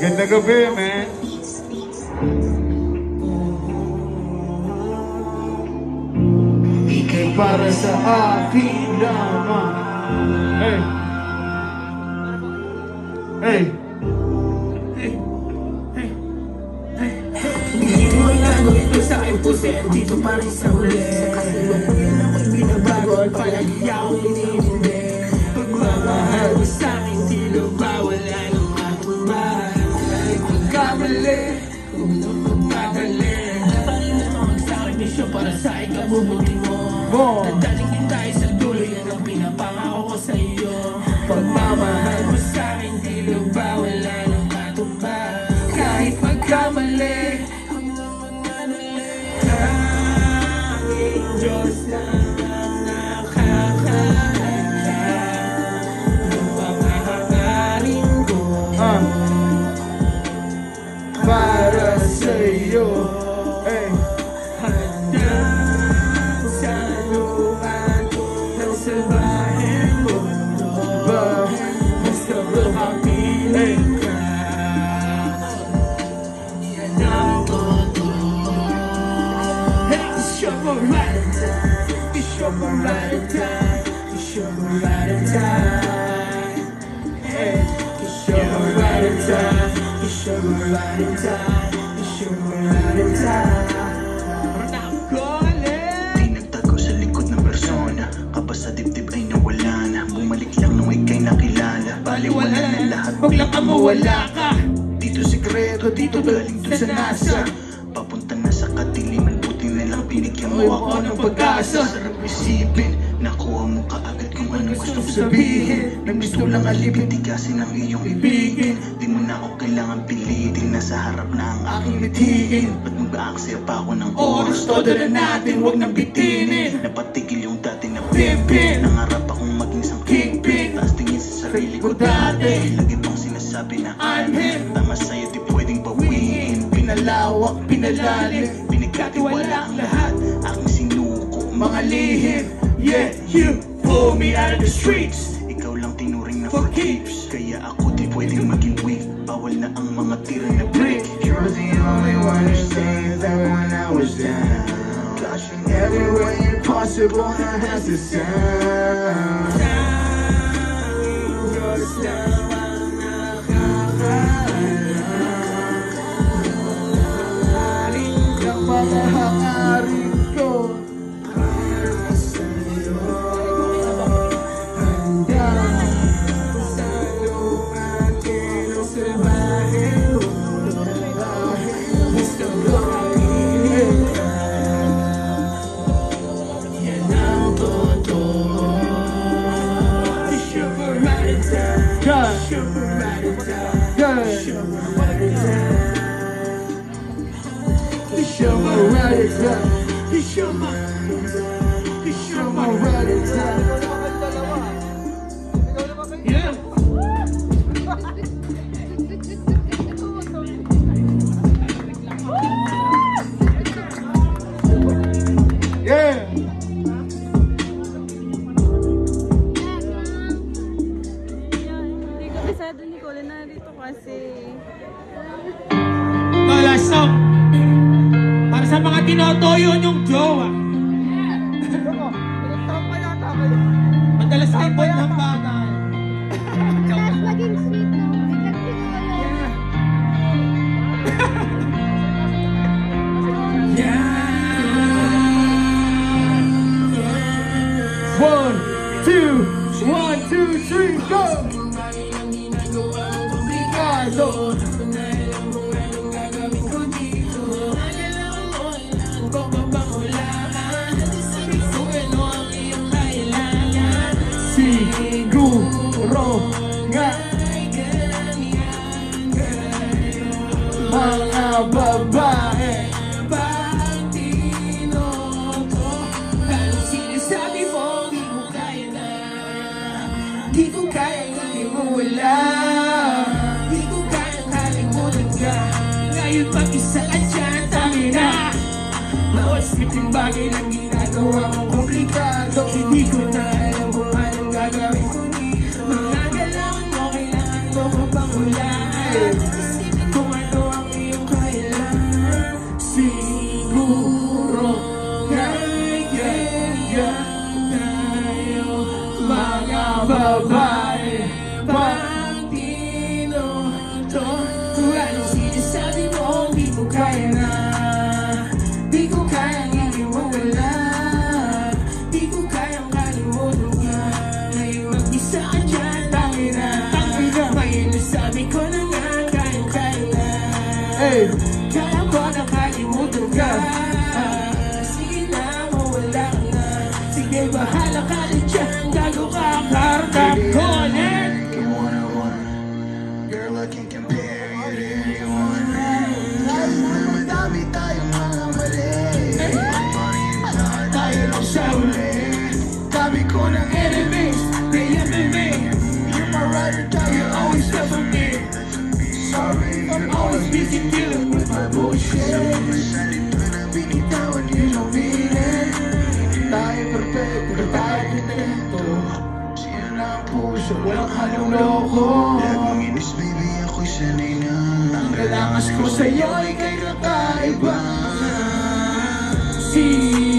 Ganda gabi, man. Ika'y para sa akin lamang. Hey. Hey. Hey. Hey. Hey. Hindi mo lang ito sa aking puso. Dito pa rin sa huli. Sa kasalukuyan ako'y binabago at palagi akong inintindi. Pagmamahal mo sa akin, tilo ba wala nang matubay. Kahit magkamali, huwag nang magmadali. Parin naman magsa'kin misyon para sa ikabubuti mo. Dadalingin tayo sa dulo, yan ang pinapangako ko sa iyo. Pagmamahal mo sa akin, tilo ba wala nang matubay. Kahit magkamali, huwag nang magmadali. Tanging Diyos lang ang nakakaalam ng mga hangarin ko Para sa iyo. Hey. Handang sa luman ng salbaheng mundo. Basta makapiling ka, yan ang totoo. Hey, it's your right time. It's your right time. It's your right time. Hey, it's your right time. It's your right time. It's your right time. Di nagtago sa likod ng persona, kapag sa dibdib ay nawala na. Bumalik lang nung ika'y nakilala. Baliwala na lahat, Huwag lang ka mawala ka. dito sikreto, dito galing to sa NASA. Papunta na sa kadiliman, buti na lang binigyan mo ako ng pag-asa. Sarap isipin, nakuha mo kaagad kung anong gustong sabihin. Nang gusto lang alipin, tigasin ang iyong ibigin. Di mo na ako kailangan pilitin, nasa harap na ang aking mithiin. Ba't mag-aaksaya pa ako ng oras? Todo na natin, huwag nang bitinin. Napatigil yung dati na pimpin. Nangarap akong maging isang kingpin. Taas tingin sa sarili ko dati, lagi pang sinasabi na I'm him. Tama sa'yo, di pwedeng bawiin. Pinalawak, pinalalim, pinagkatiwala ang lahat. Aking sinuko, mga lihim. Yeah, you pull me out of the streets. Ikaw lang tinuring na for keeps. Kaya ako di pwedeng maging weak. Bawal na ang mga tira na brick. You're the only one who saved that when I was down. Flashing everywhere impossible, that has the sound. Tanging Diyos lang ang nakakaalam ng mga hangarin ko. Para sa'yo, handang sa luman ng salbaheng mundo. Gusto ko kapiling ka, yan ang totoo. It's your right time. It's your right time. It's your right time. It's your right time. It's your right time. Yeah. Yeah. Hindi ko kasado ni Colin na dito kasi Wala song. Para sa mga tinotoyo niyong jowa. Madalas kayo po ng bagay. laging sweet no? One, two, three, go! Siguro nga mga babae di ko kaya wala. Di ko kaya kalimutan ka. Ngayon mag-isa ka dyan, tami na. Bawat simpleng bagay lang ginagawa mong komplikado. Hindi ko na alam kung anong gagawin ko ni. Mga galawan mo, kailangan mo bang hulaan. to. Kung anong sinasabi mo, di ko kaya na. Di ko kayang iniwala. Di ko kayang kalimutan ka. Ngayon mag-isa ka dyan, tangina. Ngayon nasabi ko na nga, kayang-kaya na. Kaya ko nakalimutan ka. Sige na, mawala ka na. Sige, bahala ka na dyan. Gago ka, kartap ko ulit. Girl, I can't compare you to anyone. Madami tayong mga mali. Tayo lang sa uli. Dami ko ng enemies, they enemy. You're my ride or die, you're always there for me. Sorry, I'm always busy dealing with my bullshit. Masalit pa na binitawan, you don't mean it. Tayo perfecto, tayo contento. Siya na ang puso, walang halong loko. Laging inis, baby, ako'y sanay na. Ang kalangas ko sa'yo ay kay kakaiba. See